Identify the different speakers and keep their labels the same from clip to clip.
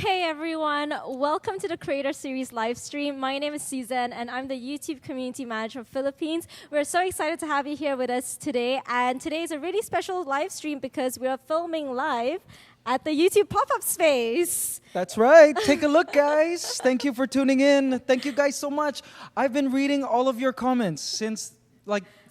Speaker 1: Hey everyone, welcome to the Creator Series live stream. My name is Su-Zen and I'm the YouTube Community Manager of Philippines. We're so excited to have you here with us today. And today is a really special live stream because we are filming live at the YouTube pop-up space.
Speaker 2: That's right. Take a look, guys. Thank you for tuning in. Thank you guys so much. I've been reading all of your comments since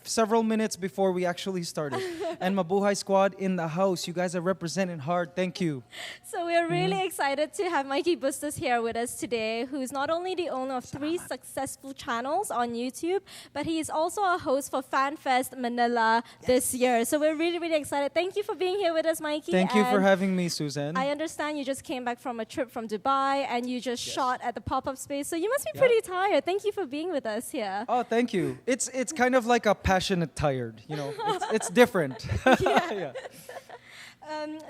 Speaker 2: several minutes before we actually started. And Mabuhay Squad in the house. You guys are representing hard. Thank you.
Speaker 1: So we're really excited to have Mikey Bustos here with us today, who's not only the owner of 3 successful channels on YouTube, but he is also a host for FanFest Manila this year. So we're really, really excited. Thank you for being here with us, Mikey.
Speaker 2: Thank you for having me, Su-Zen.
Speaker 1: I understand you just came back from a trip from Dubai and you just shot at the pop-up space. So you must be pretty tired. Thank you for being with us here.
Speaker 2: Oh, thank you. It's kind of like a passionate tired, you know. It's different. Yeah.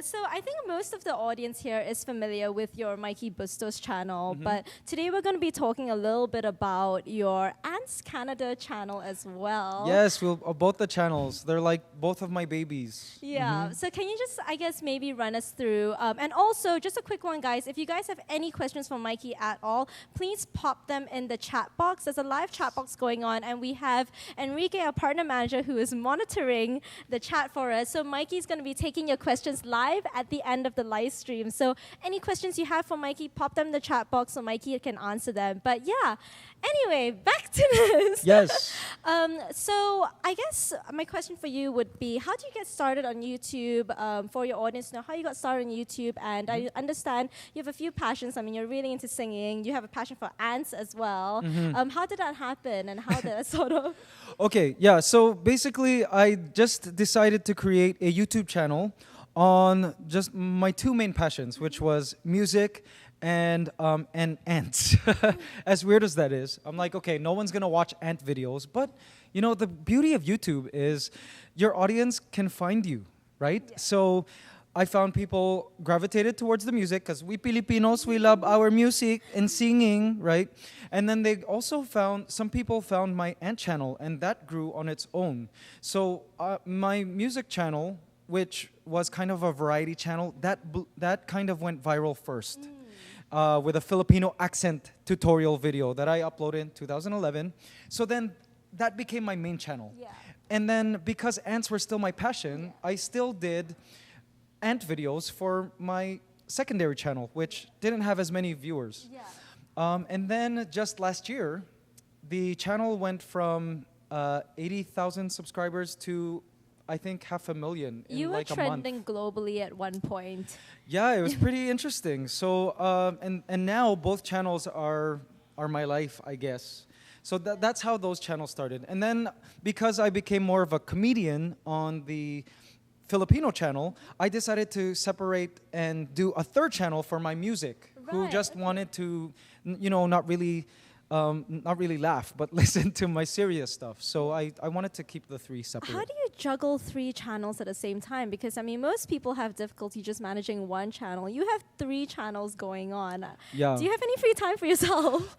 Speaker 1: So I think most of the audience here is familiar with your Mikey Bustos channel, but today we're going to be talking a little bit about your Ants Canada channel as well.
Speaker 2: Yes, both the channels. They're like both of my babies.
Speaker 1: Yeah. So can you just, I guess, maybe run us through, and also just a quick one, guys. If you guys have any questions for Mikey at all, please pop them in the chat box. There's a live chat box going on, and we have Enrique, our partner manager, who is monitoring the chat for us. So Mikey's going to be taking your questions live at the end of the live stream. So any questions you have for Mikey, pop them in the chat box so Mikey can answer them. But yeah, anyway, back to this.
Speaker 2: Yes.
Speaker 1: So I guess my question for you would be, how do you get started on YouTube? For your audience to know how you got started on YouTube. And I understand you have a few passions. I mean, you're really into singing. You have a passion for ants as well. How did that happen and how did that sort of...
Speaker 2: Okay, yeah. So basically, I just decided to create a YouTube channel on just my 2 main passions, which was music and ants. As weird as that is, I'm like, okay, no one's gonna watch ant videos, but you know, the beauty of YouTube is your audience can find you, right? Yeah. So I found people gravitated towards the music because we Filipinos, we love our music and singing, right? And then they also found, some people found my ant channel and that grew on its own. So my music channel, which was kind of a variety channel, that kind of went viral first with a Filipino accent tutorial video that I uploaded in 2011. So then that became my main channel. Yeah. And then because ants were still my passion, I still did ant videos for my secondary channel, which didn't have as many viewers. Yeah. And then just last year, the channel went from 80,000 subscribers to I think 500,000 in
Speaker 1: you
Speaker 2: like a month.
Speaker 1: You were trending globally at one point.
Speaker 2: Yeah, it was pretty interesting. So and now both channels are my life, I guess. So that's how those channels started. And then because I became more of a comedian on the Filipino channel, I decided to separate and do a 3rd channel for my music, who just wanted to, you know, not really laugh, but listen to my serious stuff. So I wanted to keep the 3 separate.
Speaker 1: How do you juggle 3 channels at the same time? Because, I mean, most people have difficulty just managing 1 channel. You have 3 channels going on.
Speaker 2: Yeah.
Speaker 1: Do you have any free time for yourself?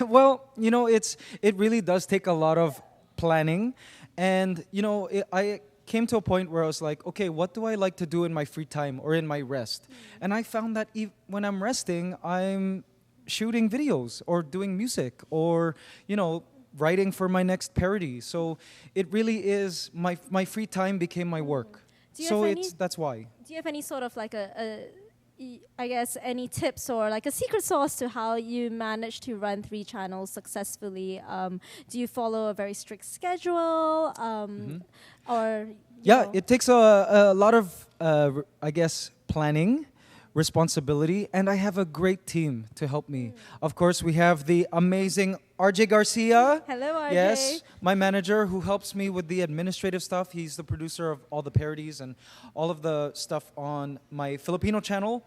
Speaker 2: Well, you know, it really does take a lot of planning. And, you know, I came to a point where I was like, okay, what do I like to do in my free time or in my rest? And I found that when I'm resting, I'm shooting videos or doing music or, you know, writing for my next parody. So it really is, my free time became my work. That's why.
Speaker 1: Do you have any sort of like I guess, any tips or like a secret sauce to how you manage to run 3 channels successfully? Do you follow a very strict schedule? Or
Speaker 2: yeah, it takes a lot of, I guess, planning, responsibility, and I have a great team to help me. Of course, we have the amazing RJ Garcia.
Speaker 1: Hello, RJ.
Speaker 2: Yes, my manager who helps me with the administrative stuff. He's the producer of all the parodies and all of the stuff on my Filipino channel.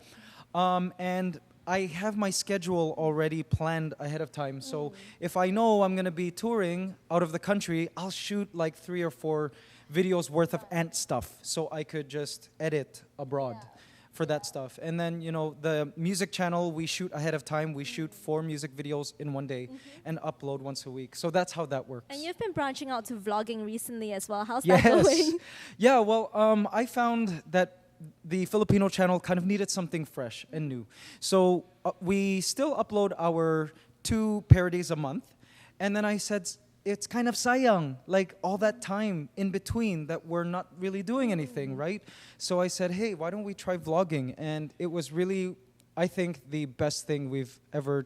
Speaker 2: And I have my schedule already planned ahead of time. So if I know I'm going to be touring out of the country, I'll shoot like 3 or 4 videos worth of ant stuff so I could just edit abroad. For that stuff. And then, you know, the music channel, we shoot ahead of time. We shoot 4 music videos in one day and upload once a week. So that's how that works.
Speaker 1: And you've been branching out to vlogging recently as well. How's that going?
Speaker 2: Yeah, well, I found that the Filipino channel kind of needed something fresh and new. So we still upload our 2 parodies a month. And then I said, it's kind of sayang, like all that time in between that we're not really doing anything, right? So I said, hey, why don't we try vlogging? And it was really, I think, the best thing we've ever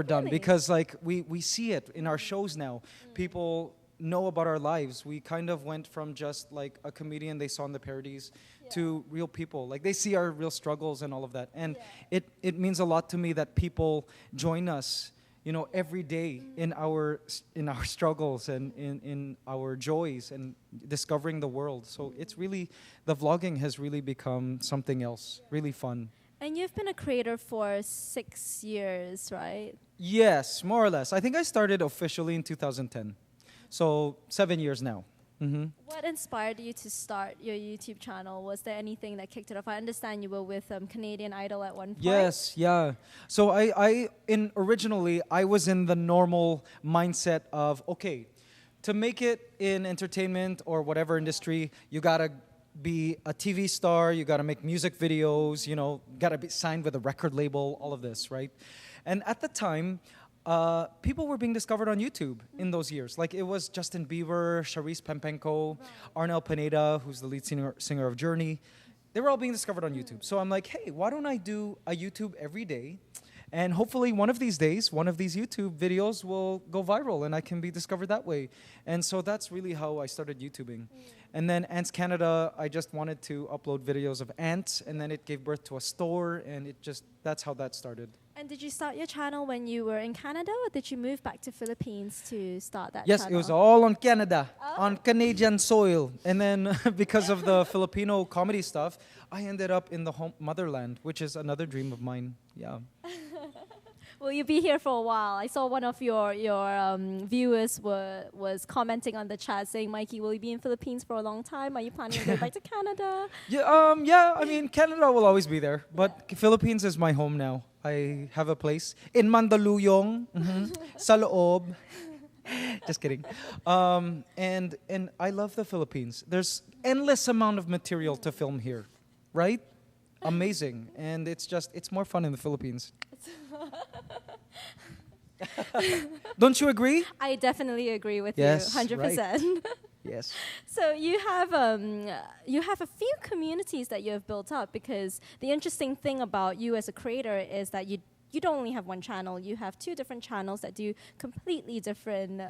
Speaker 2: done, because like we see it in our shows now. People know about our lives. We kind of went from just like a comedian they saw in the parodies to real people. Like they see our real struggles and all of that. And it means a lot to me that people join us, you know, every day in our struggles and in our joys and discovering the world. So it's really, the vlogging has really become something else, really fun.
Speaker 1: And you've been a creator for 6 years, right?
Speaker 2: Yes, more or less. I think I started officially in 2010. So 7 years now. Mm-hmm.
Speaker 1: What inspired you to start your YouTube channel? Was there anything that kicked it off? I understand you were with Canadian Idol at one point.
Speaker 2: Yes, yeah. So originally I was in the normal mindset of, okay, to make it in entertainment or whatever industry, you gotta be a TV star, you gotta make music videos, you know, gotta be signed with a record label, all of this, right? And at the time, people were being discovered on YouTube in those years. Like it was Justin Bieber, Charisse Pempenko, Arnel Pineda, who's the lead singer of Journey. They were all being discovered on YouTube. So I'm like, hey, why don't I do a YouTube every day? And hopefully one of these days, one of these YouTube videos will go viral and I can be discovered that way. And so that's really how I started YouTubing. And then Ants Canada, I just wanted to upload videos of ants, and then it gave birth to a store, and that's how that started.
Speaker 1: And did you start your channel when you were in Canada, or did you move back to Philippines to start that
Speaker 2: Yes,
Speaker 1: channel?
Speaker 2: it was all on Canada, on Canadian soil. And then because of the Filipino comedy stuff, I ended up in the motherland, which is another dream of mine. Yeah.
Speaker 1: Will you be here for a while? I saw one of your viewers was commenting on the chat saying, Mikey, will you be in Philippines for a long time? Are you planning to go back to Canada?
Speaker 2: Yeah, I mean, Canada will always be there, but Philippines is my home now. I have a place in Mandaluyong, sa loob. Just kidding. And I love the Philippines. There's endless amount of material to film here, right? Amazing. And it's more fun in the Philippines. Don't you agree?
Speaker 1: I definitely agree with you,
Speaker 2: Yes,
Speaker 1: 100%.
Speaker 2: right. Yes.
Speaker 1: So you have a few communities that you have built up, because the interesting thing about you as a creator is that you don't only have one channel. You have 2 different channels that do completely different,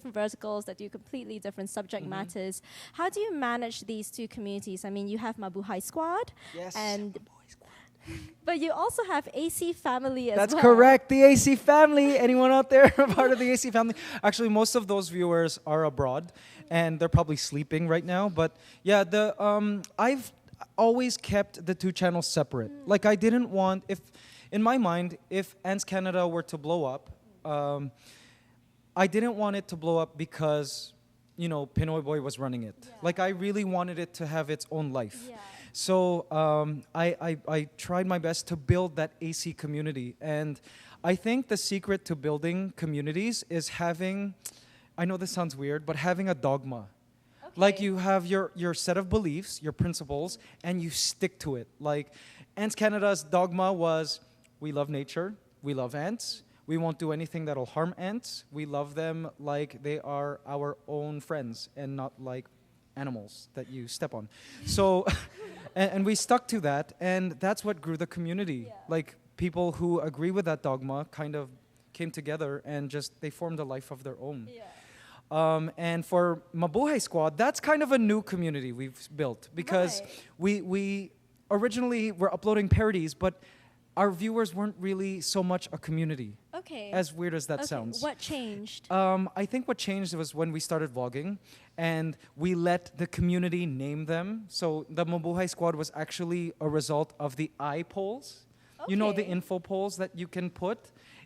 Speaker 1: verticals that do completely different subject matters. How do you manage these 2 communities? I mean, you have Mabuhay Squad,
Speaker 2: Yes.
Speaker 1: and but you also have AC Family as well.
Speaker 2: That's correct. The AC family. Anyone out there a part of the AC family? Actually, most of those viewers are abroad, and they're probably sleeping right now. But yeah, I've always kept the 2 channels separate. Like I didn't want, in my mind, if Ants Canada were to blow up, I didn't want it to blow up because, you know, Pinoy Boy was running it.
Speaker 1: Yeah.
Speaker 2: Like I really wanted it to have its own life.
Speaker 1: Yeah.
Speaker 2: So I tried my best to build that AC community. And I think the secret to building communities is having, I know this sounds weird, but having a dogma.
Speaker 1: Okay.
Speaker 2: Like you have your set of beliefs, your principles, and you stick to it. Like Ants Canada's dogma was, we love nature, we love ants, we won't do anything that'll harm ants, we love them like they are our own friends and not like animals that you step on. So, and we stuck to that, and that's what grew the community.
Speaker 1: Yeah.
Speaker 2: Like people who agree with that dogma kind of came together and just they formed a life of their own.
Speaker 1: Yeah.
Speaker 2: And for Mabuhay Squad, that's kind of a new community we've built, because
Speaker 1: Right.
Speaker 2: we originally were uploading parodies, but our viewers weren't really so much a community.
Speaker 1: Okay.
Speaker 2: As weird as that
Speaker 1: Okay,
Speaker 2: sounds.
Speaker 1: what changed?
Speaker 2: I think what changed was when we started vlogging, and we let the community name them. So the Mabuhay Squad was actually a result of the polls. You know, the
Speaker 1: Okay.
Speaker 2: info polls that you can put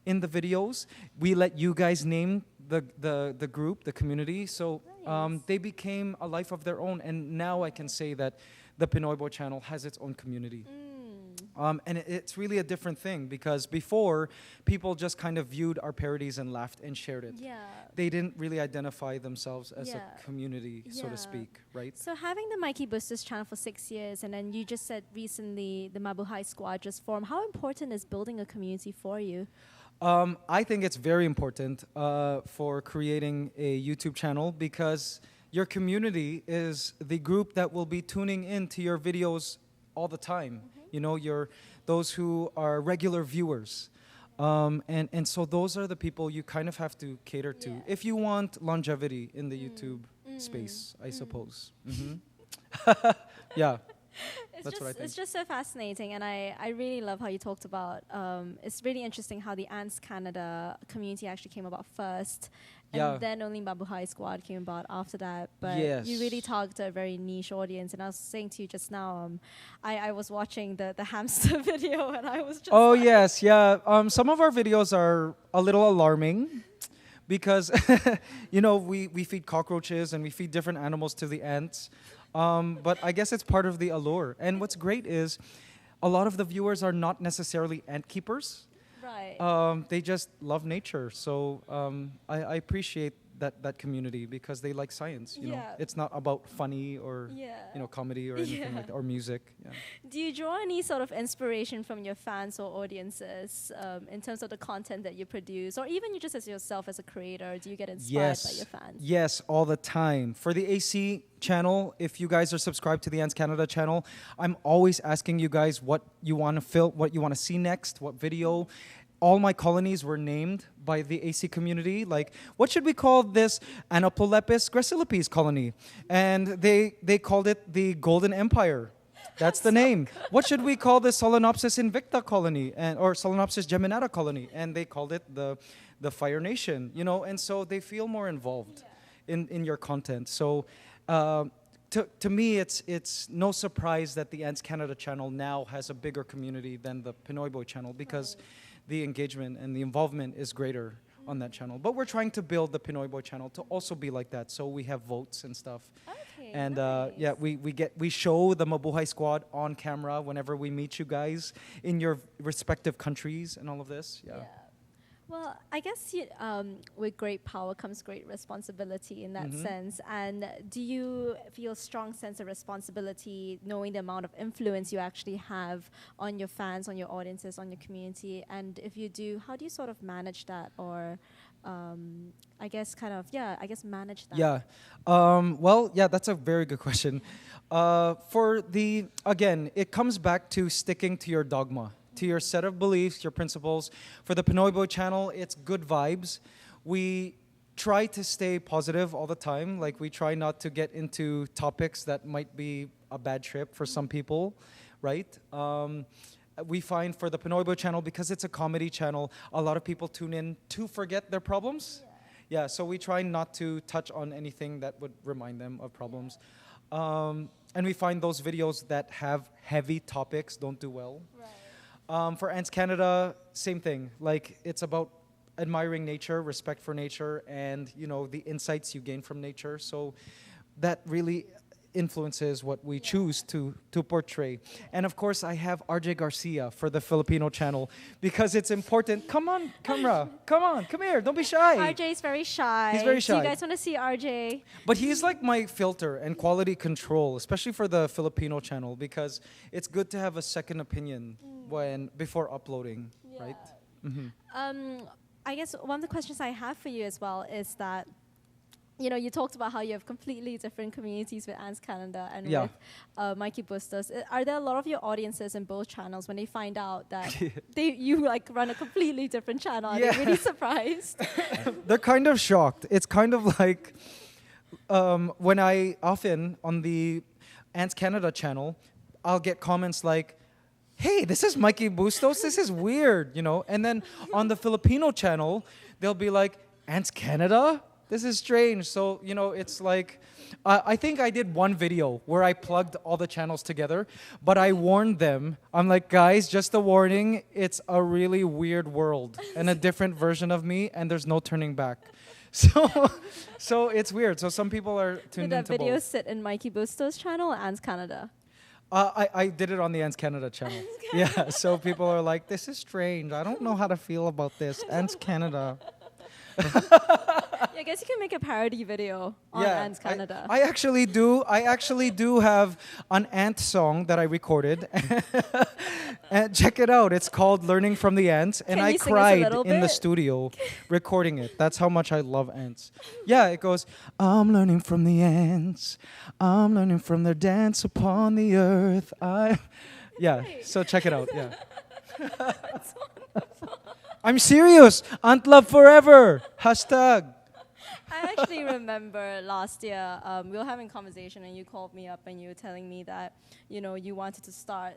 Speaker 2: in the videos. We let you guys name the group, the community. So
Speaker 1: Nice.
Speaker 2: they became a life of their own. And now I can say that the Pinoy Boy channel has its own community. And it's really a different thing because before, people just kind of viewed our parodies and laughed and shared it.
Speaker 1: Yeah.
Speaker 2: They didn't really identify themselves as
Speaker 1: Yeah.
Speaker 2: a community, so
Speaker 1: Yeah.
Speaker 2: to speak, right?
Speaker 1: So having the Mikey Bustos channel for 6 years, and then you just said recently the Mabuhay Squad just formed. How important is building a community for you?
Speaker 2: I think it's very important for creating a YouTube channel because your community is the group that will be tuning into your videos all the time. You know, those who are regular viewers. And so those are the people you kind of have to cater to
Speaker 1: Yeah.
Speaker 2: if you want longevity in the YouTube space, I suppose. Yeah. That's what I think.
Speaker 1: It's just so fascinating, and I really love how you talked about. It's really interesting how the Ants Canada community actually came about first, and
Speaker 2: Yeah.
Speaker 1: then only Mabuhay Squad came about after that. But
Speaker 2: Yes.
Speaker 1: you really targeted a very niche audience, and I was saying to you just now, I was watching the hamster video, and I was just
Speaker 2: Oh
Speaker 1: like,
Speaker 2: yes, yeah. Some of our videos are a little alarming because you know we feed cockroaches and we feed different animals to the ants. But I guess it's part of the allure. And what's great is a lot of the viewers are not necessarily ant keepers.
Speaker 1: right.
Speaker 2: They just love nature. So I appreciate that community because they like science. You know,
Speaker 1: Yeah.
Speaker 2: it's not about funny or
Speaker 1: Yeah.
Speaker 2: comedy or anything
Speaker 1: Yeah.
Speaker 2: like that, or music. Yeah.
Speaker 1: Do you draw any sort of inspiration from your fans or audiences in terms of the content that you produce, or even you just as yourself as a creator? Do you get inspired by your fans?
Speaker 2: Yes, all the time. For the AC channel, if you guys are subscribed to the Ants Canada channel, I'm always asking you guys what you want to film, what you want to see next, what video. All my colonies were named by the AC community. Like, what should we call this Anapolepis gracilis colony? And they called it the Golden Empire. That's the name. What should we call the Solenopsis invicta colony or Solenopsis geminata colony? And they called it the Fire Nation. You know, and so they feel more involved in your content. So. To me, it's no surprise that the Ants Canada channel now has a bigger community than the Pinoy Boy channel because the engagement and the involvement is greater on that channel. But we're trying to build the Pinoy Boy channel to also be like that, so we have votes and stuff.
Speaker 1: Okay,
Speaker 2: And
Speaker 1: nice.
Speaker 2: yeah, we show the Mabuhay Squad on camera whenever we meet you guys in your respective countries and all of this. Yeah.
Speaker 1: Well, I guess with great power comes great responsibility in that sense. And do you feel a strong sense of responsibility knowing the amount of influence you actually have on your fans, on your audiences, on your community? And if you do, how do you sort of manage that, or manage that?
Speaker 2: Yeah. Well, yeah, that's a very good question. Again, it comes back to sticking to your dogma, to your set of beliefs, your principles. For the Pinoy Boy channel, it's good vibes. We try to stay positive all the time. Like, we try not to get into topics that might be a bad trip for some people, right? We find for the Pinoy Boy channel, because it's a comedy channel, a lot of people tune in to forget their problems. Yeah, so we try not to touch on anything that would remind them of problems. And we find those videos that have heavy topics don't do well. For Ants Canada, same thing. Like, it's about admiring nature, respect for nature, and the insights you gain from nature. So that really influences what we choose to portray. And of course, I have RJ Garcia for the Filipino channel because it's important. Come on, camera. Come here. Don't be shy.
Speaker 1: RJ is very shy.
Speaker 2: He's very
Speaker 1: Do
Speaker 2: shy.
Speaker 1: you guys want to see RJ?
Speaker 2: But he's like my filter and quality control, especially for the Filipino channel, because it's good to have a second opinion before uploading, right?
Speaker 1: I guess one of the questions I have for you as well is that, you talked about how you have completely different communities with Ants Canada and with Mikey Bustos. Are there a lot of your audiences in both channels when they find out that you run a completely different channel? Are they really surprised?
Speaker 2: They're kind of shocked. It's kind of like when I often on the Ants Canada channel, I'll get comments like, "Hey, this is Mikey Bustos. This is weird," And then on the Filipino channel, they'll be like, "Ants Canada? This is strange." So, it's like, I think I did one video where I plugged all the channels together, but I warned them. I'm like, "Guys, just a warning, it's a really weird world and a different version of me, and there's no turning back." So it's weird. So some people are
Speaker 1: Did
Speaker 2: tuned
Speaker 1: that
Speaker 2: into
Speaker 1: video
Speaker 2: both.
Speaker 1: sit in Mikey Bustos' channel or Ants Canada?
Speaker 2: I did it on the Ants Canada channel. Yeah, so people are like, this is strange. I don't know how to feel about this. Ants Canada.
Speaker 1: Yeah, I guess you can make a parody video on Ants Canada.
Speaker 2: I actually do. I actually do have an ant song that I recorded. And check it out. It's called "Learning from the Ants," and
Speaker 1: Can
Speaker 2: I
Speaker 1: you sing us a
Speaker 2: cried
Speaker 1: little
Speaker 2: in the
Speaker 1: bit?
Speaker 2: studio recording it. That's how much I love ants. Yeah, it goes, "I'm learning from the ants. I'm learning from their dance upon the earth." Yeah. So check it out. Yeah. I'm serious. Ant love forever. Hashtag.
Speaker 1: I actually remember last year we were having a conversation and you called me up and you were telling me that you wanted to start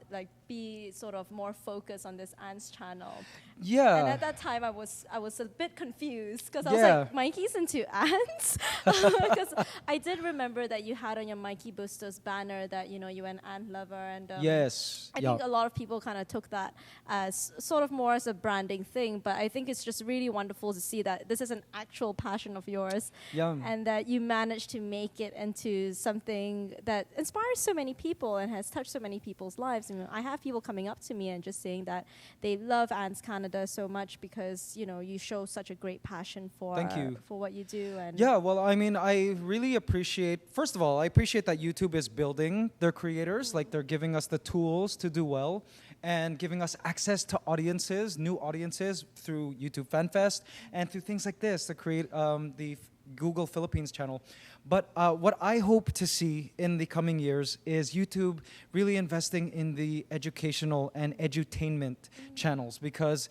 Speaker 1: be sort of more focused on this ants channel.
Speaker 2: Yeah.
Speaker 1: And at that time I was a bit confused because I was
Speaker 2: Yeah.
Speaker 1: like, Mikey's into ants? Because I did remember that you had on your Mikey Bustos banner that you were an ant lover, and
Speaker 2: Yes.
Speaker 1: I think a lot of people kind of took that as sort of more as a branding thing, but I think it's just really wonderful to see that this is an actual passion of yours, and that you managed to make it into something that inspires so many people and has touched so many people's lives. I have people coming up to me and just saying that they love Ants Canada so much because you show such a great passion for
Speaker 2: Thank you.
Speaker 1: for what you do. And
Speaker 2: Yeah, well, I mean, I really appreciate, first of all, I appreciate that YouTube is building their creators, like they're giving us the tools to do well and giving us access to audiences, new audiences through YouTube Fan Fest and through things like this, to create the Google Philippines channel. But what I hope to see in the coming years is YouTube really investing in the educational and edutainment channels, because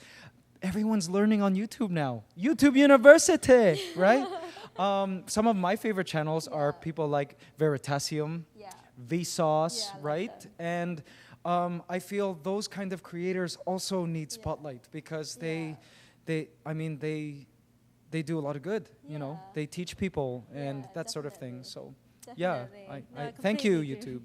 Speaker 2: everyone's learning on YouTube now. YouTube University, right? Some of my favorite channels are people like Veritasium,
Speaker 1: yeah,
Speaker 2: Vsauce,
Speaker 1: Yeah, I like
Speaker 2: right?
Speaker 1: them.
Speaker 2: And I feel those kind of creators also need spotlight because they do a lot of good.
Speaker 1: Yeah.
Speaker 2: They teach people and
Speaker 1: Yeah,
Speaker 2: that sort of thing.
Speaker 1: definitely.
Speaker 2: So yeah,
Speaker 1: Definitely. No,
Speaker 2: I thank you,
Speaker 1: completely agree.
Speaker 2: YouTube.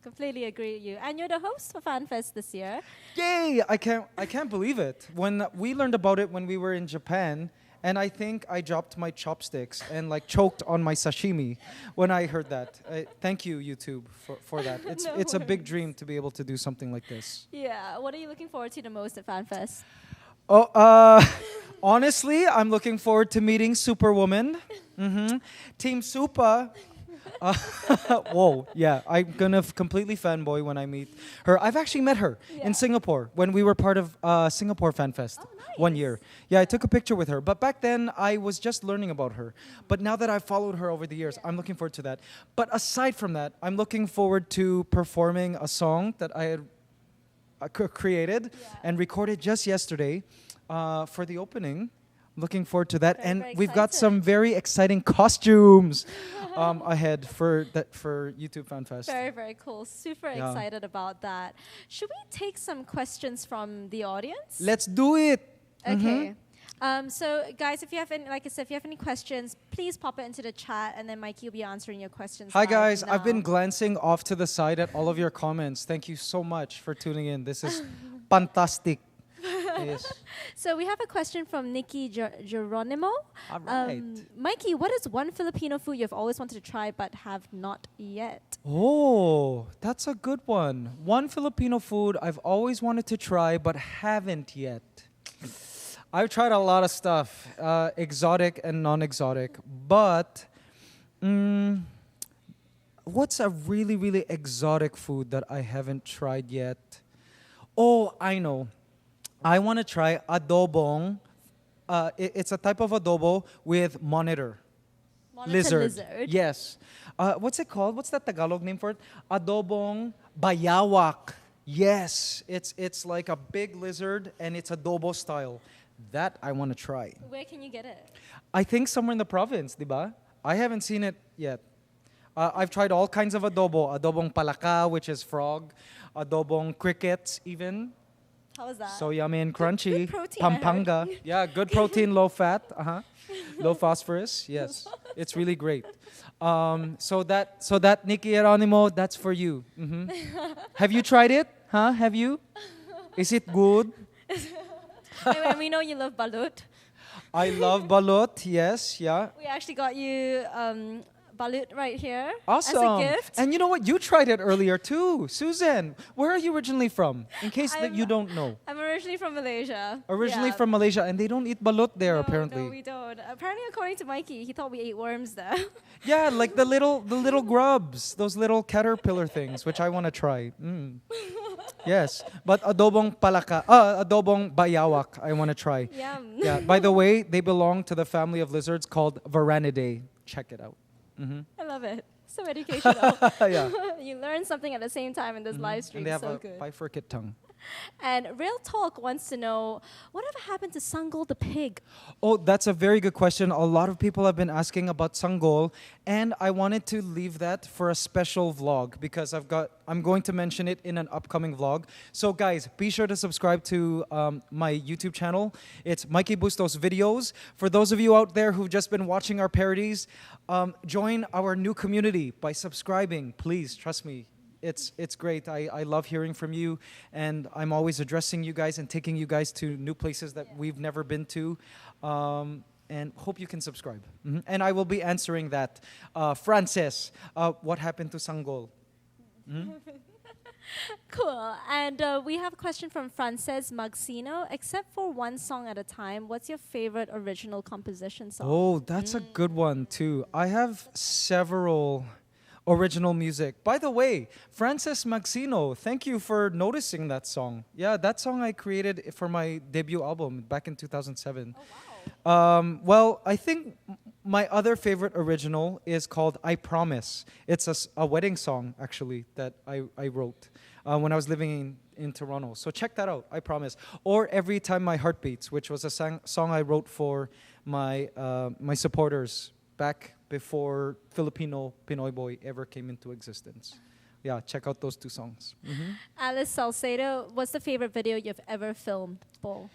Speaker 1: Completely agree with you. And you're the host for FanFest this year.
Speaker 2: Yay! I can't believe it. When we learned about it when we were in Japan, and I think I dropped my chopsticks and choked on my sashimi when I heard that. Thank you, YouTube, for that.
Speaker 1: No
Speaker 2: It's a big
Speaker 1: worries.
Speaker 2: dream to be able to do something like this.
Speaker 1: Yeah. What are you looking forward to the most at FanFest?
Speaker 2: Oh, honestly, I'm looking forward to meeting Superwoman. Team Supa. Whoa, yeah, I'm gonna completely fanboy when I meet her. I've actually met her
Speaker 1: Yeah.
Speaker 2: in Singapore when we were part of Singapore Fan Fest one year. Yeah, I took a picture with her, but back then I was just learning about her. But now that I've followed her over the years, I'm looking forward to that. But aside from that, I'm looking forward to performing a song that I had created and recorded just yesterday for the opening. Looking forward to that,
Speaker 1: Very,
Speaker 2: and
Speaker 1: very
Speaker 2: we've got
Speaker 1: excited.
Speaker 2: some very exciting costumes ahead for YouTube Fan Fest.
Speaker 1: Very, very cool. Super
Speaker 2: Yeah.
Speaker 1: excited about that. Should we take some questions from the audience?
Speaker 2: Let's do it.
Speaker 1: Okay. So, guys, if you have any, like I said, if you have any questions, please pop it into the chat, and then Mikey will be answering your questions.
Speaker 2: Hi
Speaker 1: live
Speaker 2: guys, I've been
Speaker 1: now.
Speaker 2: glancing off to the side at all of your comments. Thank you so much for tuning in. This is fantastic. Yes.
Speaker 1: So we have a question from Nikki Geronimo.
Speaker 2: All right.
Speaker 1: Mikey, what is one Filipino food you've always wanted to try but have not yet?
Speaker 2: Oh, that's a good one. One Filipino food I've always wanted to try but haven't yet. I've tried a lot of stuff, exotic and non-exotic, but what's a really, really exotic food that I haven't tried yet? Oh, I know. I want to try adobong. It's a type of adobo with monitor. Lizard. Yes. What's it called? What's that Tagalog name for it? Adobong bayawak. Yes. It's like a big lizard and it's adobo style. That I want to try.
Speaker 1: Where can you get it?
Speaker 2: I think somewhere in the province, diba? I haven't seen it yet. I've tried all kinds of adobo. Adobong palaka, which is frog. Adobong crickets, even.
Speaker 1: How is that?
Speaker 2: So yummy and crunchy.
Speaker 1: good protein, I heard.
Speaker 2: Pampanga. Yeah, good protein, low fat. Low phosphorus. Yes. It's really great. So that Nikki Geronimo, that's for you. Have you tried it? Huh? Have you? Is it good?
Speaker 1: And we know you love balut.
Speaker 2: I love balut. Yes. Yeah.
Speaker 1: We actually got you balut right here
Speaker 2: Awesome.
Speaker 1: as a gift.
Speaker 2: And you know what? You tried it earlier too. Su-Zen, where are you originally from? In case that
Speaker 1: I'm-
Speaker 2: you don't know.
Speaker 1: I'm originally from Malaysia.
Speaker 2: Originally
Speaker 1: Yeah.
Speaker 2: from Malaysia, and they don't eat balut there,
Speaker 1: No,
Speaker 2: apparently.
Speaker 1: No, we don't. Apparently, according to Mikey, he thought we ate worms there.
Speaker 2: Yeah, like the little grubs, those little caterpillar things, which I want to try. Yes, but adobong adobong bayawak, I want to try.
Speaker 1: Yum.
Speaker 2: Yeah. By the way, they belong to the family of lizards called Varanidae. Check it out.
Speaker 1: I love it. So educational.
Speaker 2: Yeah.
Speaker 1: You learn something at the same time in this live stream.
Speaker 2: And they have
Speaker 1: So
Speaker 2: a
Speaker 1: good.
Speaker 2: bifurcate tongue.
Speaker 1: And Real Talk wants to know, whatever happened to Sangol the pig?
Speaker 2: Oh, that's a very good question. A lot of people have been asking about Sanggol, and I wanted to leave that for a special vlog because I'm going to mention it in an upcoming vlog. So guys, be sure to subscribe to my YouTube channel. It's Mikey Bustos Videos. For those of you out there who've just been watching our parodies, join our new community by subscribing. Please, trust me. It's great. I love hearing from you, and I'm always addressing you guys and taking you guys to new places that we've never been to, and hope you can subscribe. And I will be answering that. Frances, what happened to Sanggol?
Speaker 1: Cool. And we have a question from Frances Magsino. Except for one song at a time, what's your favorite original composition song?
Speaker 2: Oh, that's a good one too. I have several original music. By the way, Frances Magsino, thank you for noticing that song. Yeah, that song I created for my debut album back in 2007.
Speaker 1: Oh, wow.
Speaker 2: Well, I think my other favorite original is called I Promise. It's a wedding song, actually, that I wrote when I was living in Toronto. So check that out, I Promise. Or Every Time My Heart Beats, which was a song I wrote for my supporters back before Filipino Pinoy Boy ever came into existence. Yeah, check out those two songs.
Speaker 1: Alice Salcedo, what's the favorite video you've ever filmed, Bo?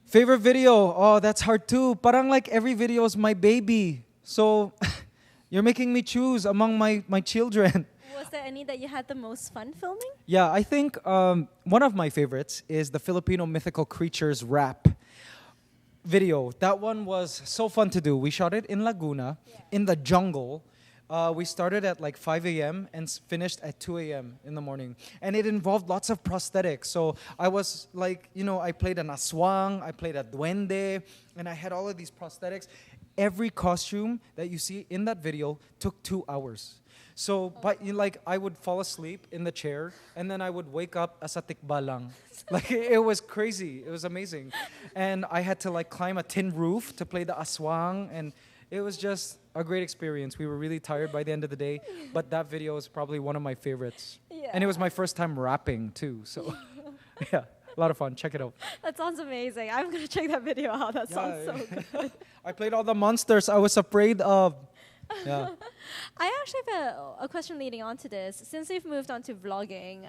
Speaker 2: Favorite video? Oh, that's hard too. Parang like every video is my baby. So you're making me choose among my children.
Speaker 1: Was there any that you had the most fun filming?
Speaker 2: Yeah, I think one of my favorites is the Filipino Mythical Creatures rap video. That one was so fun to do. We shot it in Laguna, in the jungle. We started at like 5 a.m. and finished at 2 a.m. in the morning. And it involved lots of prosthetics. So I was like, I played an aswang, I played a duende, and I had all of these prosthetics. Every costume that you see in that video took 2 hours. So, I would fall asleep in the chair, and then I would wake up as a tikbalang. Like, it was crazy. It was amazing. And I had to, climb a tin roof to play the aswang, and it was just a great experience. We were really tired by the end of the day, but that video is probably one of my favorites.
Speaker 1: Yeah.
Speaker 2: And it was my first time rapping, too. So, yeah, a lot of fun. Check it out.
Speaker 1: That sounds amazing. I'm going to check that video out. That sounds so good.
Speaker 2: I played all the monsters I was afraid of. Yeah.
Speaker 1: I actually have a question leading on to this. Since you've moved on to vlogging,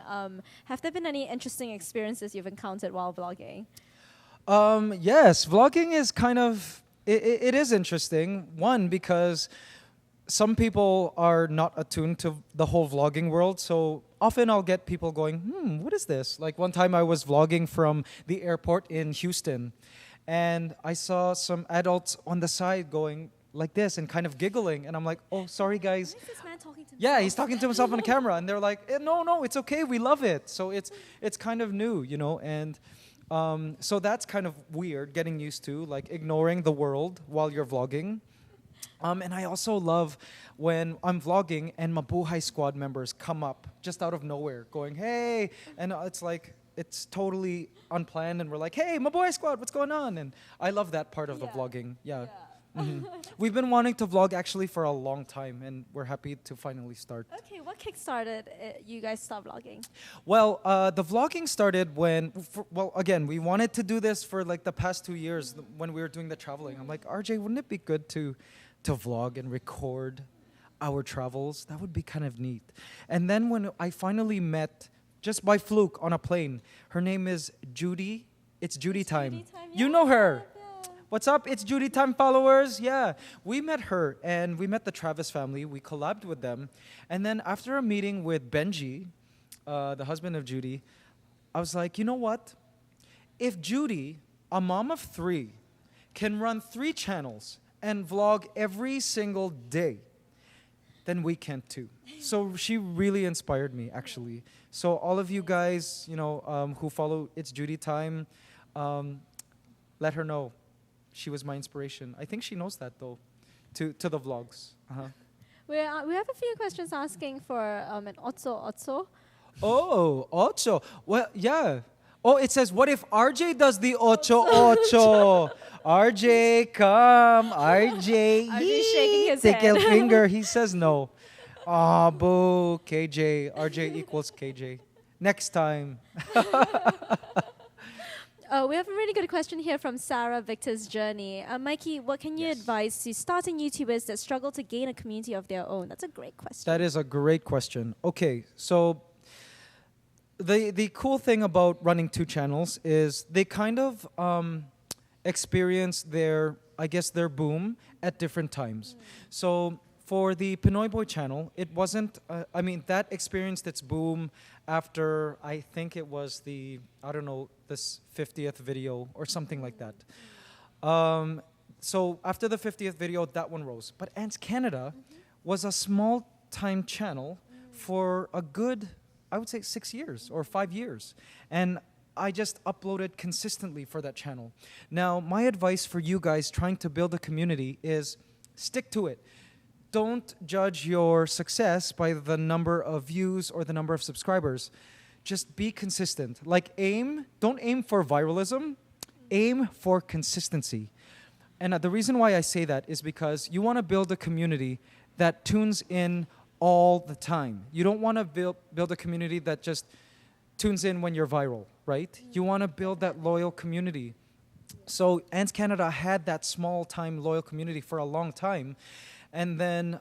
Speaker 1: have there been any interesting experiences you've encountered while vlogging?
Speaker 2: Yes, vlogging is kind of, it is interesting. One, because some people are not attuned to the whole vlogging world. So often I'll get people going, what is this? Like one time I was vlogging from the airport in Houston, and I saw some adults on the side going like this and kind of giggling. And I'm like, oh, sorry, guys.
Speaker 1: Why is this man talking to himself?
Speaker 2: Yeah, he's talking to himself on the camera. And they're like, no, it's okay. We love it. So it's kind of new, And so that's kind of weird, getting used to, like ignoring the world while you're vlogging. And I also love when I'm vlogging and Mabuhay Squad members come up just out of nowhere going, hey. And it's totally unplanned. And we're like, hey, Mabuhay Squad, what's going on? And I love that part of the vlogging. Yeah. We've been wanting to vlog actually for a long time, and we're happy to finally start.
Speaker 1: Okay, what kickstarted you guys start vlogging?
Speaker 2: Well, the vlogging started again, we wanted to do this for like the past 2 years when we were doing the traveling. I'm like, RJ, wouldn't it be good to vlog and record our travels? That would be kind of neat. And then when I finally met, just by fluke on a plane, her name is Judy. It's Judy Time.
Speaker 1: Judy Time,
Speaker 2: You know her.
Speaker 1: yeah.
Speaker 2: What's up? It's Judy Time followers. Yeah. We met her and we met the Travis family. We collabed with them. And then after a meeting with Benji, the husband of Judy, I was like, you know what? If Judy, a mom of 3, can run 3 channels and vlog every single day, then we can too. So she really inspired me, actually. So all of you guys, who follow It's Judy Time, let her know she was my inspiration. I think she knows that though, to the vlogs. Uh-huh.
Speaker 1: We have a few questions asking for an Otso.
Speaker 2: Oh, ocho. Well, yeah. Oh, it says, what if RJ does the ocho? RJ, come. RJ.
Speaker 1: RJ shaking his
Speaker 2: Take
Speaker 1: head.
Speaker 2: a finger. He says no. Ah, boo. KJ. RJ equals KJ. Next time.
Speaker 1: We have a really good question here from Sarah Victor's Journey. Mikey, what can you advise to starting YouTubers that struggle to gain a community of their own? That's a great question.
Speaker 2: That is a great question. Okay, so the cool thing about running two channels is they kind of experience their boom at different times. So for the Pinoy Boy channel, it wasn't, that experienced its boom after, I think it was this 50th video or something like that. So after the 50th video, that one rose. But Ants Canada was a small time channel for a good, I would say 6 years or 5 years. And I just uploaded consistently for that channel. Now, my advice for you guys trying to build a community is stick to it. Don't judge your success by the number of views or the number of subscribers. Just be consistent. Don't aim for viralism, aim for consistency. And the reason why I say that is because you want to build a community that tunes in all the time. You don't want to build a community that just tunes in when you're viral, right? You want to build that loyal community. So Ants Canada had that small time loyal community for a long time. And then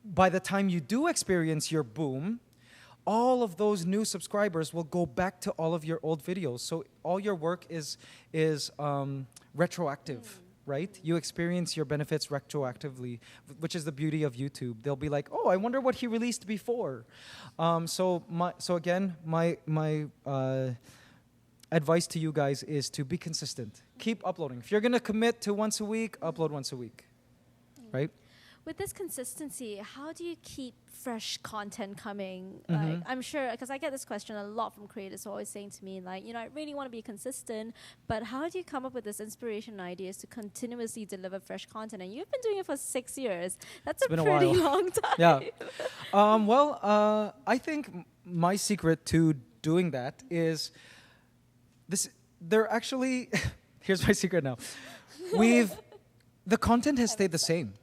Speaker 2: by the time you do experience your boom, all of those new subscribers will go back to all of your old videos. So all your work is retroactive, right? You experience your benefits retroactively, which is the beauty of YouTube. They'll be like, oh, I wonder what he released before. So again, my advice to you guys is to be consistent. Keep uploading. If you're gonna commit to once a week, upload once a week. Right?
Speaker 1: With this consistency, how do you keep fresh content coming?
Speaker 2: Mm-hmm.
Speaker 1: I'm sure, because I get this question a lot from creators who are always saying to me, I really want to be consistent, but how do you come up with this inspiration and ideas to continuously deliver fresh content? And you've been doing it for 6 years. That's a pretty long time.
Speaker 2: Yeah. I think my secret to doing that is this. They're actually, here's my secret now. The content has stayed the same.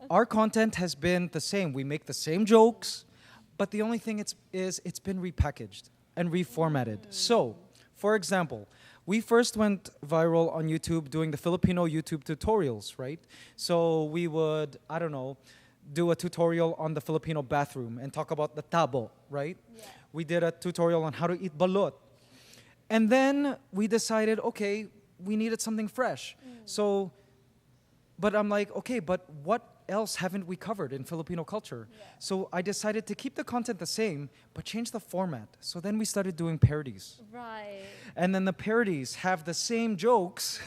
Speaker 2: Our content has been the same. We make the same jokes, but the only thing it's been repackaged and reformatted. So, for example, we first went viral on YouTube doing the Filipino YouTube tutorials, right? So we would, do a tutorial on the Filipino bathroom and talk about the tabo, right? Yeah. We did a tutorial on how to eat balot. And then we decided, okay, we needed something fresh. But I'm like, okay, but what else haven't we covered in Filipino culture? Yeah. So I decided to keep the content the same, but change the format. So then we started doing parodies.
Speaker 1: Right.
Speaker 2: And then the parodies have the same jokes,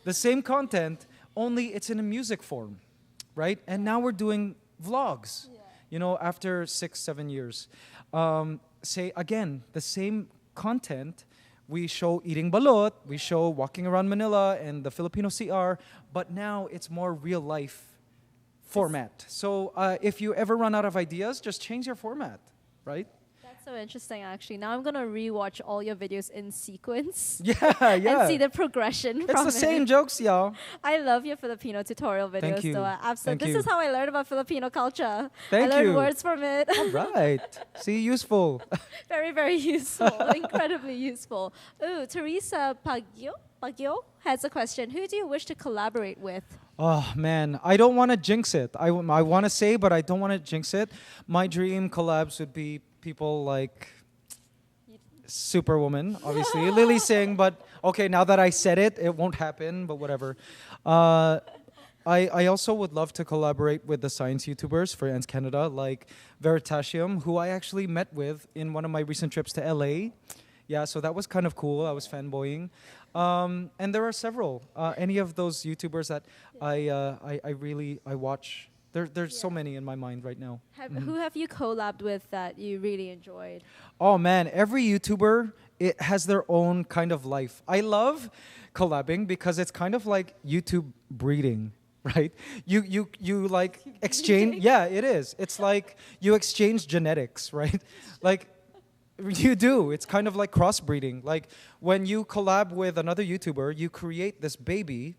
Speaker 2: the same content, only it's in a music form, right? And now we're doing vlogs, after 6-7 years. Say again, the same content. We show eating balot, we show walking around Manila and the Filipino CR, but now it's more real life format. So if you ever run out of ideas, just change your format, right?
Speaker 1: That's so interesting, actually. Now I'm going to rewatch all your videos in sequence.
Speaker 2: Yeah.
Speaker 1: And see the progression
Speaker 2: It's the same jokes, y'all.
Speaker 1: I love your Filipino tutorial videos.
Speaker 2: Thank you.
Speaker 1: Though. Absolutely.
Speaker 2: Thank
Speaker 1: This
Speaker 2: you.
Speaker 1: is how I learned about Filipino culture.
Speaker 2: Thank
Speaker 1: I learned
Speaker 2: you.
Speaker 1: words from it.
Speaker 2: All right. See, useful.
Speaker 1: Very, very useful. Incredibly useful. Ooh, Teresa Pagyo has a question. Who do you wish to collaborate with?
Speaker 2: Oh, man. I don't want to jinx it. I want to say, but I don't want to jinx it. My dream collabs would be people like Superwoman, obviously. Lily Singh, but okay, now that I said it, it won't happen, but whatever. I also would love to collaborate with the science YouTubers for Ants Canada, like Veritasium, who I actually met with in one of my recent trips to LA. Yeah, so that was kind of cool. I was fanboying. And there are several. Any of those YouTubers that I watch There's so many in my mind right now.
Speaker 1: Who have you collabed with that you really enjoyed?
Speaker 2: Oh man, every YouTuber, it has their own kind of life. I love collabing because it's kind of like YouTube breeding, right? You like exchange. Yeah, it is. It's like you exchange genetics, right? Like you do. It's kind of like crossbreeding. Like when you collab with another YouTuber, you create this baby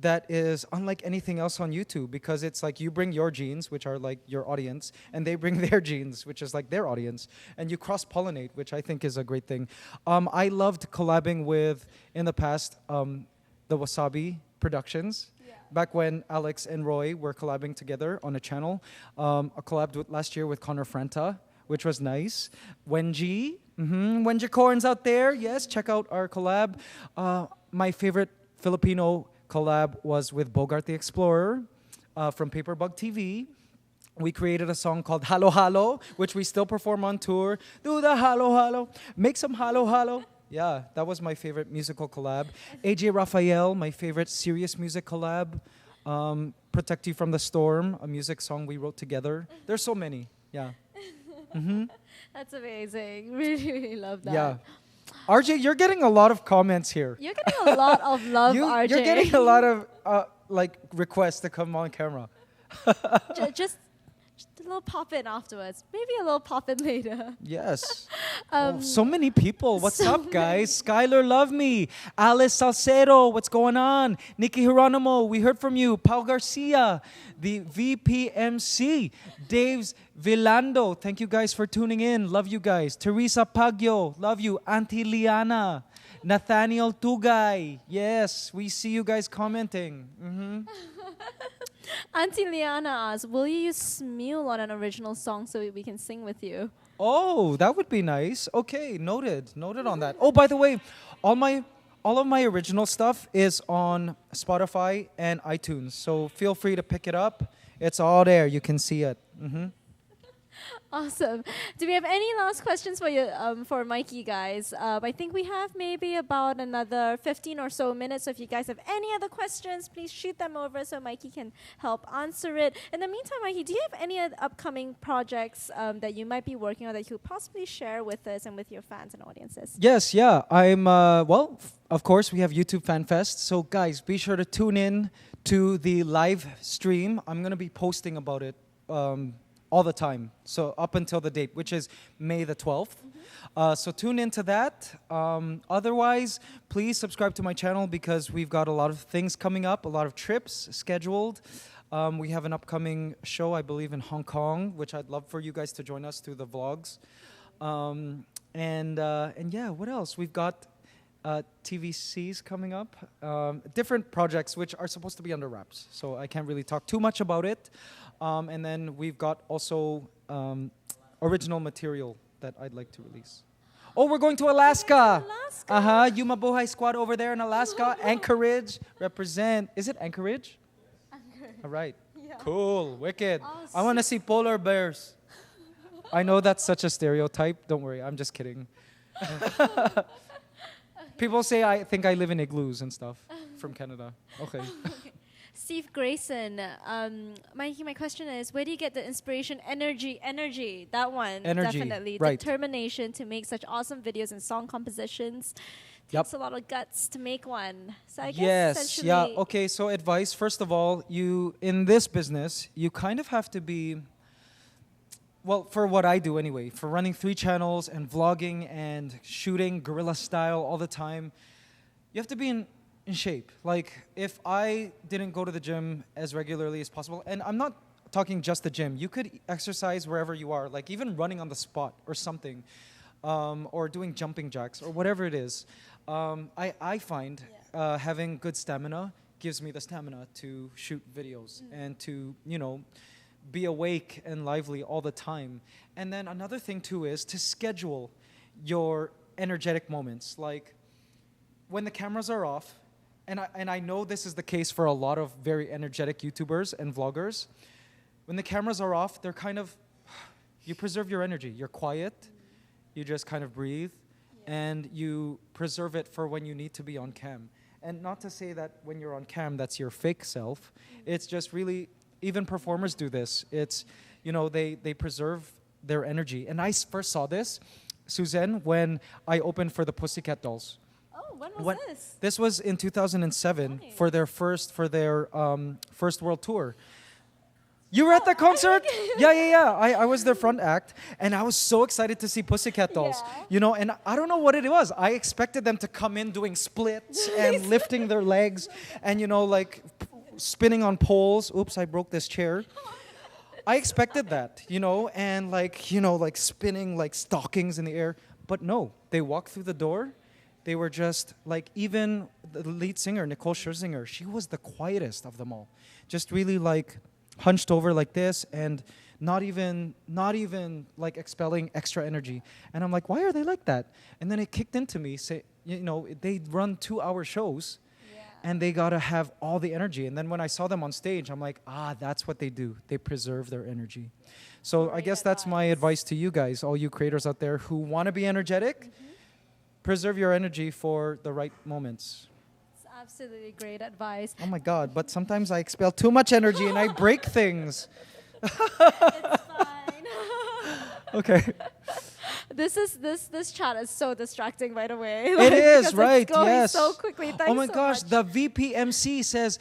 Speaker 2: that is unlike anything else on YouTube because it's like you bring your genes, which are like your audience, and they bring their genes, which is like their audience, and you cross-pollinate, which I think is a great thing. I loved collabing with, in the past, the Wasabi Productions. Back when Alex and Roy were collabing together on a channel. I collabed last year with Connor Franta, which was nice. Wenji, Wenji Corns out there, yes, check out our collab. My favorite Filipino collab was with Bogart the Explorer from Paperbug TV. We created a song called Halo Halo, which we still perform on tour. Do the Halo Halo, make some Halo Halo. Yeah, that was my favorite musical collab. AJ Raphael, my favorite serious music collab. Protect You from the Storm, a music song we wrote together. There's so many, yeah.
Speaker 1: That's amazing. Really, really love that.
Speaker 2: Yeah. RJ, you're getting a lot of comments here.
Speaker 1: You're getting a lot of love, RJ.
Speaker 2: You're getting a lot of like requests to come on camera.
Speaker 1: Just a little pop in afterwards. Maybe a little pop in later.
Speaker 2: Yes. So many people. What's up, guys? Skylar Love Me. Alice Salcedo. What's going on? Nikki Hieronimo. We heard from you. Pau Garcia. The VPMC. Dave's Villando. Thank you guys for tuning in. Love you guys. Teresa Pagyo. Love you. Auntie Liana. Nathaniel Tugay. Yes, we see you guys commenting.
Speaker 1: Auntie Liana asks, will you use Smule on an original song so we can sing with you?
Speaker 2: Oh, that would be nice. Okay, noted. Noted on that. Oh, by the way, all of my original stuff is on Spotify and iTunes. So feel free to pick it up. It's all there. You can see it.
Speaker 1: Awesome. Do we have any last questions for you, for Mikey, guys? I think we have maybe about another 15 or so minutes. So if you guys have any other questions, please shoot them over so Mikey can help answer it. In the meantime, Mikey, do you have any other upcoming projects that you might be working on that you could possibly share with us and with your fans and audiences?
Speaker 2: Yes, yeah. I'm, of course, we have YouTube Fan Fest. So guys, be sure to tune in to the live stream. I'm going to be posting about it all the time, so up until the date, which is May the 12th. So tune into that. Otherwise, please subscribe to my channel because we've got a lot of things coming up, a lot of trips scheduled. We have an upcoming show, I believe, in Hong Kong, which I'd love for you guys to join us through the vlogs. And yeah, what else? We've got TVCs coming up, different projects which are supposed to be under wraps, so I can't really talk too much about it. And then we've got also original material that I'd like to release. Oh, we're going to Alaska. Yuma Bohai Squad over there in Alaska. Anchorage, represent. Is it Anchorage? Anchorage. All right. Yeah. Cool, wicked. Oh, I want to see polar bears. I know that's such a stereotype. Don't worry, I'm just kidding. People say I think I live in igloos and stuff from Canada. Okay.
Speaker 1: Steve Grayson, Mikey, my question is, where do you get the inspiration, energy, that one, definitely,
Speaker 2: right.
Speaker 1: Determination to make such awesome videos and song compositions. Takes a lot of guts to make one. So I guess essentially...
Speaker 2: yeah, okay, so advice, first of all, you, in this business, you kind of have to be, well, for what I do anyway, for running 3 channels and vlogging and shooting guerrilla style all the time, you have to be in shape. Like, if I didn't go to the gym as regularly as possible, and I'm not talking just the gym, you could exercise wherever you are, like even running on the spot or something, or doing jumping jacks or whatever it is. I find having good stamina gives me the stamina to shoot videos and to, you know, be awake and lively all the time. And then another thing too is to schedule your energetic moments. Like, when the cameras are off, and I know this is the case for a lot of very energetic YouTubers and vloggers. When the cameras are off, they're kind of, you preserve your energy. You're quiet, you just kind of breathe, and you preserve it for when you need to be on cam. And not to say that when you're on cam, that's your fake self. It's just really even performers do this. It's, they preserve their energy. And I first saw this, Su-Zen, when I opened for the Pussycat Dolls.
Speaker 1: Oh, when was this?
Speaker 2: This was in 2007
Speaker 1: Nice.
Speaker 2: for their first world tour. You were at the concert? Yeah. I was their front act, and I was so excited to see Pussycat Dolls.
Speaker 1: Yeah.
Speaker 2: And I don't know what it was. I expected them to come in doing splits and lifting their legs, and spinning on poles. Oops, I broke this chair. I expected that, and spinning like stockings in the air. But no, they walked through the door. They were just even the lead singer, Nicole Scherzinger, she was the quietest of them all. Just really hunched over like this and not even expelling extra energy. And I'm like, why are they like that? And then it kicked into me, they run 2-hour shows. And they gotta have all the energy. And then when I saw them on stage, I'm like, that's what they do. They preserve their energy. So I guess that's my advice to you guys, all you creators out there who want to be energetic. Preserve your energy for the right moments.
Speaker 1: It's absolutely great advice.
Speaker 2: Oh my God! But sometimes I expel too much energy and I break things.
Speaker 1: It's fine.
Speaker 2: Okay.
Speaker 1: This chat is so distracting, by the way.
Speaker 2: It is,
Speaker 1: because
Speaker 2: right?
Speaker 1: It's going
Speaker 2: Yes.
Speaker 1: so quickly. Thanks
Speaker 2: Oh my
Speaker 1: so
Speaker 2: gosh!
Speaker 1: much.
Speaker 2: The VPMC says,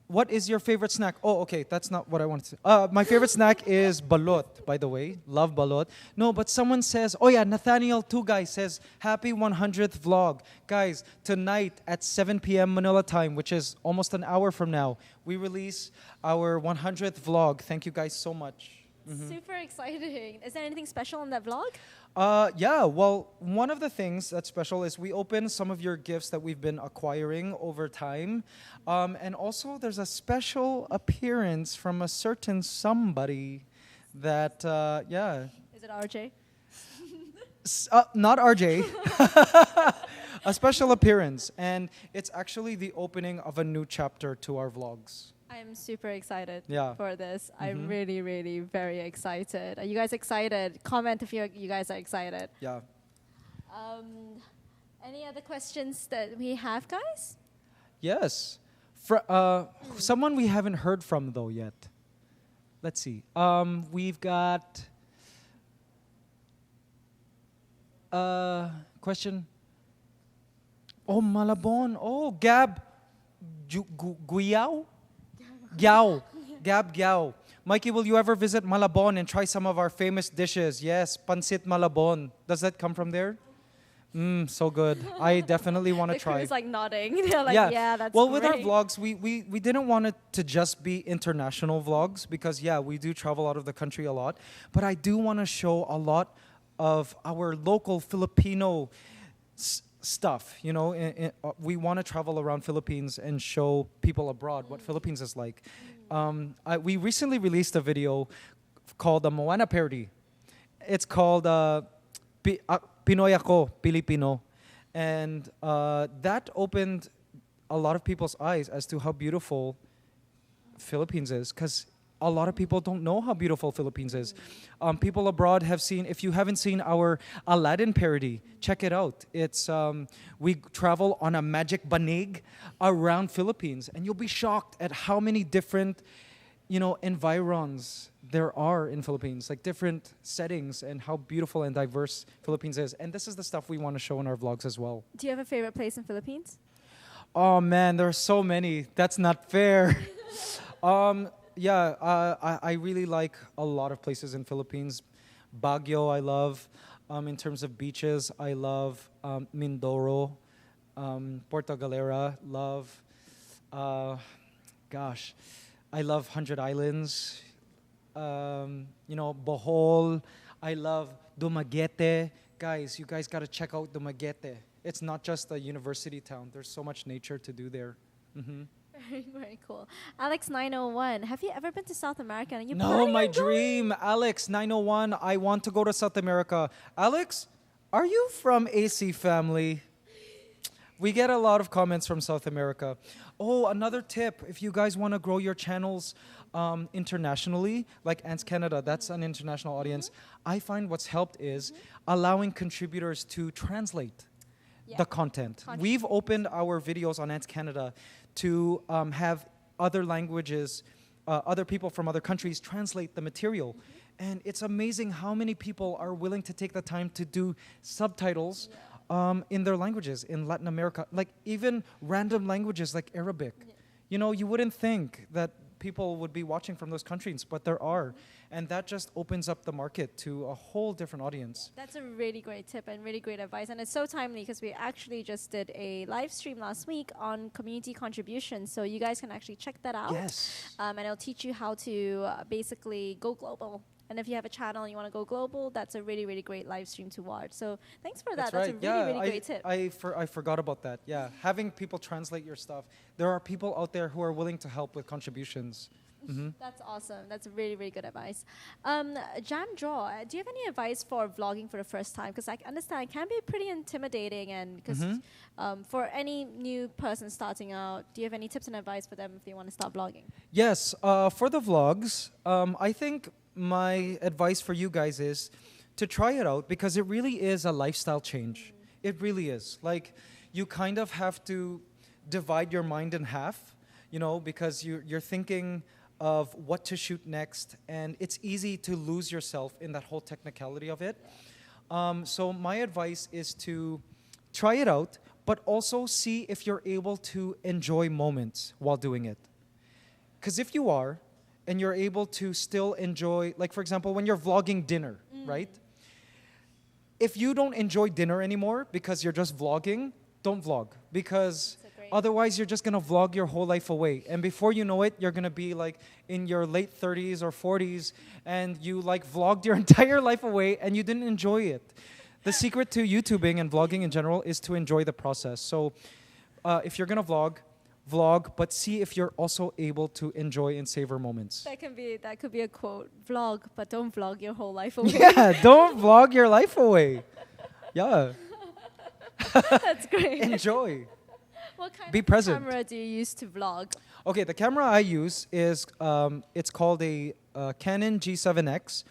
Speaker 2: "What is your favorite snack?" Oh, okay, that's not what I wanted to say. My favorite snack is balot, by the way. Love balot. No, but someone says, oh yeah, Nathaniel Tugay says, happy 100th vlog. Guys, tonight at 7 p.m. Manila time, which is almost an hour from now, we release our 100th vlog. Thank you guys so much.
Speaker 1: Super exciting. Is there anything special in that vlog?
Speaker 2: Yeah, well, one of the things that's special is we open some of your gifts that we've been acquiring over time. And also, there's a special appearance from a certain somebody that,
Speaker 1: Is it RJ?
Speaker 2: Not RJ. A special appearance. And it's actually the opening of a new chapter to our vlogs.
Speaker 1: I'm super excited
Speaker 2: Yeah.
Speaker 1: for this. I'm really, really very excited. Are you guys excited? Comment if you guys are excited.
Speaker 2: Yeah.
Speaker 1: Any other questions that we have, guys?
Speaker 2: Yes. Someone we haven't heard from, though, yet. Let's see. We've got question. Oh, Malabon. Oh, Gab Guyao? Gab Giao. Mikey, will you ever visit Malabon and try some of our famous dishes? Yes, Pansit Malabon. Does that come from there? So good. I definitely want to
Speaker 1: The crew
Speaker 2: try.
Speaker 1: is nodding. They're like, yeah, that's
Speaker 2: well,
Speaker 1: great.
Speaker 2: with our vlogs, we didn't want it to just be international vlogs because, we do travel out of the country a lot. But I do want to show a lot of our local Filipino stuff. We want to travel around Philippines and show people abroad what Philippines is like. We recently released a video called the Moana parody. It's called Pinoy Ako, Pilipino. And that opened a lot of people's eyes as to how beautiful Philippines is, because a lot of people don't know how beautiful Philippines is. People abroad have seen, if you haven't seen our Aladdin parody, check it out. It's we travel on a magic banig around Philippines, and you'll be shocked at how many different, environs there are in Philippines, like different settings, and how beautiful and diverse Philippines is. And this is the stuff we want to show in our vlogs as well.
Speaker 1: Do you have a favorite place in Philippines?
Speaker 2: Oh man, there are so many. That's not fair. I really like a lot of places in Philippines. Baguio, I love. In terms of beaches, I love Mindoro, Puerto Galera, love. I love 100 Islands. Bohol. I love Dumaguete. Guys, you guys got to check out Dumaguete. It's not just a university town. There's so much nature to do there.
Speaker 1: Very, very cool. Alex901, have you ever been to South America? And
Speaker 2: No, my dream. Alex 901, I want to go to South America. Alex, are you from AC Family? We get a lot of comments from South America. Oh, another tip. If you guys want to grow your channels internationally, like Ants Canada, that's an international audience. I find what's helped is allowing contributors to translate the content. We've opened our videos on Ants Canada to have other languages other people from other countries translate the material. And it's amazing how many people are willing to take the time to do subtitles in their languages in Latin America, like even random languages like Arabic. You know, you wouldn't think that people would be watching from those countries, but there are. And that just opens up the market to a whole different audience.
Speaker 1: That's a really great tip and really great advice. And it's so timely because we actually just did a live stream last week on community contributions. So you guys can actually check that out.
Speaker 2: Yes.
Speaker 1: And it'll teach you how to basically go global. And if you have a channel and you want to go global, that's a really, really great live stream to watch. So thanks for that.
Speaker 2: That's
Speaker 1: That's
Speaker 2: right.
Speaker 1: a really, really great tip.
Speaker 2: I forgot about that. Yeah, having people translate your stuff. There are people out there who are willing to help with contributions.
Speaker 1: That's awesome. That's really, really good advice. Jam Draw, do you have any advice for vlogging for the first time? Because I understand it can be pretty intimidating, and because for any new person starting out, do you have any tips and advice for them if they want to start vlogging?
Speaker 2: Yes, for the vlogs, I think my advice for you guys is to try it out because it really is a lifestyle change. It really is. Like, you kind of have to divide your mind in half, you know, because you're thinking of what to shoot next, and it's easy to lose yourself in that whole technicality of it. So my advice is to try it out, but also see if you're able to enjoy moments while doing it. Because if you are, and you're able to still enjoy, like for example, when you're vlogging dinner, right? If you don't enjoy dinner anymore because you're just vlogging, don't vlog. Because otherwise you're just gonna vlog your whole life away. And before you know it, you're gonna be like in your late 30s or 40s and you like vlogged your entire life away and you didn't enjoy it. The secret to YouTubing and vlogging in general is to enjoy the process. So if you're gonna vlog, but see if you're also able to enjoy and savor moments.
Speaker 1: That could be a quote. Vlog, but don't vlog your whole life away.
Speaker 2: Yeah, don't vlog your life away. Yeah.
Speaker 1: That's great.
Speaker 2: Enjoy.
Speaker 1: What kind
Speaker 2: Be
Speaker 1: of
Speaker 2: present.
Speaker 1: camera do you use to vlog?
Speaker 2: Okay, the camera I use is, it's called a Canon G7X.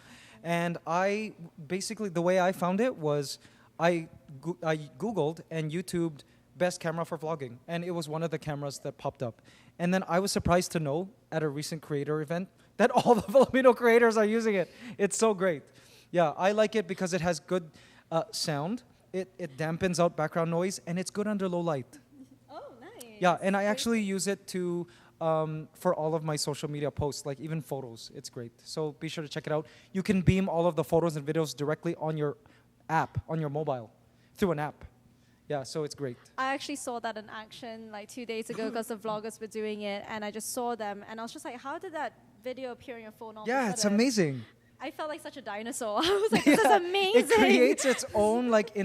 Speaker 2: And I, basically, the way I found it was I Googled and YouTubed best camera for vlogging. And it was one of the cameras that popped up. And then I was surprised to know at a recent creator event that all the Filipino creators are using it. It's so great. Yeah, I like it because it has good sound. It dampens out background noise, and it's good under low light.
Speaker 1: Oh, nice.
Speaker 2: Yeah, and I actually use it to for all of my social media posts, like even photos. It's great. So be sure to check it out. You can beam all of the photos and videos directly on your app, on your mobile, through an app. Yeah, so it's great.
Speaker 1: I actually saw that in action like 2 days ago because the vloggers were doing it, and I just saw them, and I was just like, how did that video appear on your phone all of a
Speaker 2: Yeah, it's
Speaker 1: sudden?
Speaker 2: amazing.
Speaker 1: I felt like such a dinosaur. I was like, this is amazing.
Speaker 2: It creates its own like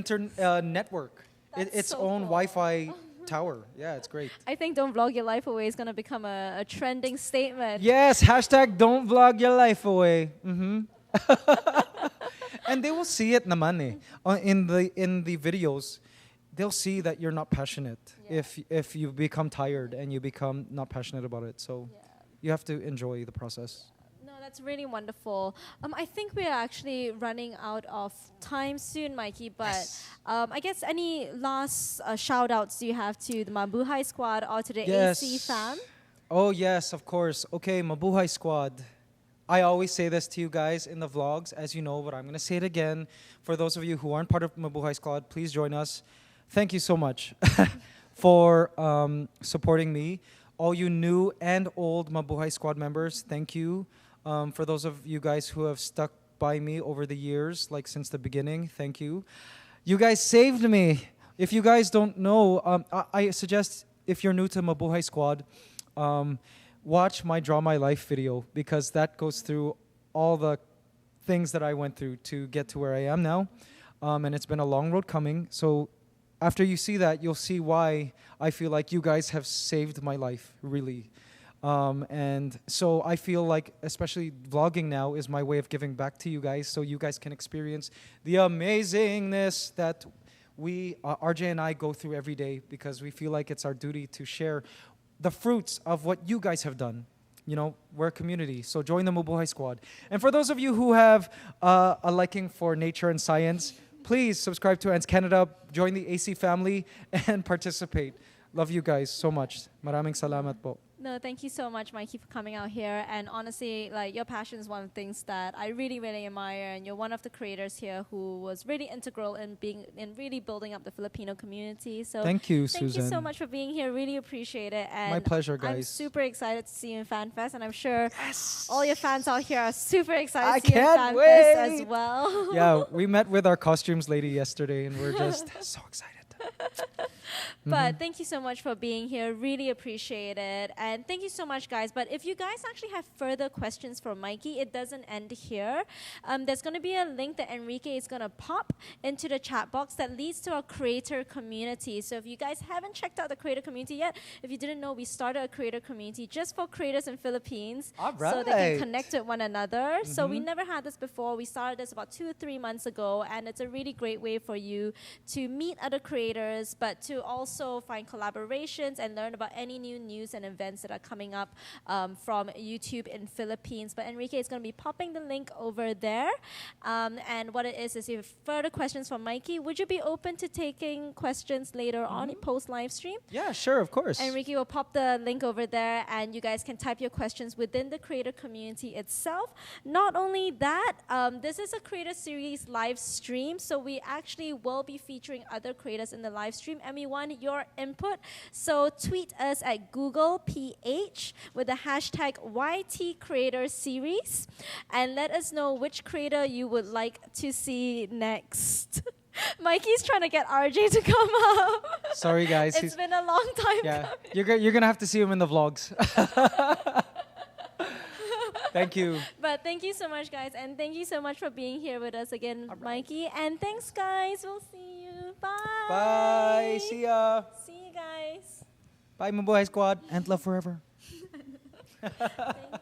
Speaker 2: network,
Speaker 1: That's
Speaker 2: its
Speaker 1: so
Speaker 2: own
Speaker 1: cool.
Speaker 2: Wi-Fi tower. Yeah, it's great.
Speaker 1: I think "Don't Vlog Your Life Away" is going to become a trending statement.
Speaker 2: Yes, hashtag don't vlog your life away. And they will see it naman in the videos. They'll see that you're not passionate if you become tired and you become not passionate about it. So you have to enjoy the process.
Speaker 1: No, that's really wonderful. I think we're actually running out of time soon, Mikey, but I guess any last shout outs do you have to the Mabuhay Squad or to the AC fam?
Speaker 2: Oh, yes, of course. Okay, Mabuhay Squad. I always say this to you guys in the vlogs, as you know, but I'm going to say it again. For those of you who aren't part of Mabuhay Squad, please join us. Thank you so much for supporting me. All you new and old Mabuhay Squad members, thank you. For those of you guys who have stuck by me over the years, like since the beginning, thank you. You guys saved me. If you guys don't know, I suggest if you're new to Mabuhay Squad, watch my Draw My Life video because that goes through all the things that I went through to get to where I am now. And it's been a long road coming. So after you see that, you'll see why I feel like you guys have saved my life, really. And so I feel like, especially vlogging now, is my way of giving back to you guys so you guys can experience the amazingness that we, RJ and I, go through every day because we feel like it's our duty to share the fruits of what you guys have done. You know, we're a community, so join the Mabuhay Squad. And for those of you who have a liking for nature and science, please subscribe to Ants Canada, join the AC family, and participate. Love you guys so much. Maraming salamat po.
Speaker 1: No, thank you so much, Mikey, for coming out here. And honestly, like, your passion is one of the things that I really, really admire. And you're one of the creators here who was really integral in really building up the Filipino community. So
Speaker 2: Thank you,
Speaker 1: thank
Speaker 2: Su-Zen.
Speaker 1: you so much for being here. Really appreciate it. And
Speaker 2: My pleasure,
Speaker 1: I'm
Speaker 2: guys.
Speaker 1: super excited to see you in FanFest, and I'm sure all your fans out here are super excited
Speaker 2: I
Speaker 1: to see you in
Speaker 2: can't
Speaker 1: FanFest as
Speaker 2: wait.
Speaker 1: well.
Speaker 2: Yeah, we met with our costumes lady yesterday, and we're just so excited.
Speaker 1: But thank you so much for being here. Really appreciate it. And thank you so much, guys. But if you guys actually have further questions for Mikey, it doesn't end here. There's going to be a link that Enrique is going to pop into the chat box that leads to our creator community. So if you guys haven't checked out the creator community yet, if you didn't know, we started a creator community just for creators in Philippines.
Speaker 2: All
Speaker 1: So they
Speaker 2: right.
Speaker 1: can connect with one another. So we never had this before. We started this about 2 or 3 months ago. And it's a really great way for you to meet other creators, but to also find collaborations and learn about any new news and events that are coming up from YouTube in Philippines. But Enrique is going to be popping the link over there. And what it is if you have further questions from Mikey, would you be open to taking questions later on post live stream?
Speaker 2: Yeah, sure, of course.
Speaker 1: Enrique will pop the link over there, and you guys can type your questions within the creator community itself. Not only that, this is a creator series live stream, so we actually will be featuring other creators in the live stream, and we want your input. So tweet us at Google PH with the hashtag YT Creator Series, and let us know which creator you would like to see next. Mikey's trying to get RJ to come up.
Speaker 2: Sorry, guys.
Speaker 1: It's been a long time
Speaker 2: Yeah,
Speaker 1: coming.
Speaker 2: you're gonna have to see him in the vlogs. Thank you.
Speaker 1: But thank you so much, guys. And thank you so much for being here with us again, Mikey. And thanks, guys. We'll see you. Bye.
Speaker 2: Bye. See ya.
Speaker 1: See you guys.
Speaker 2: Bye, Mabuhay Squad. And love forever.
Speaker 1: Thank you.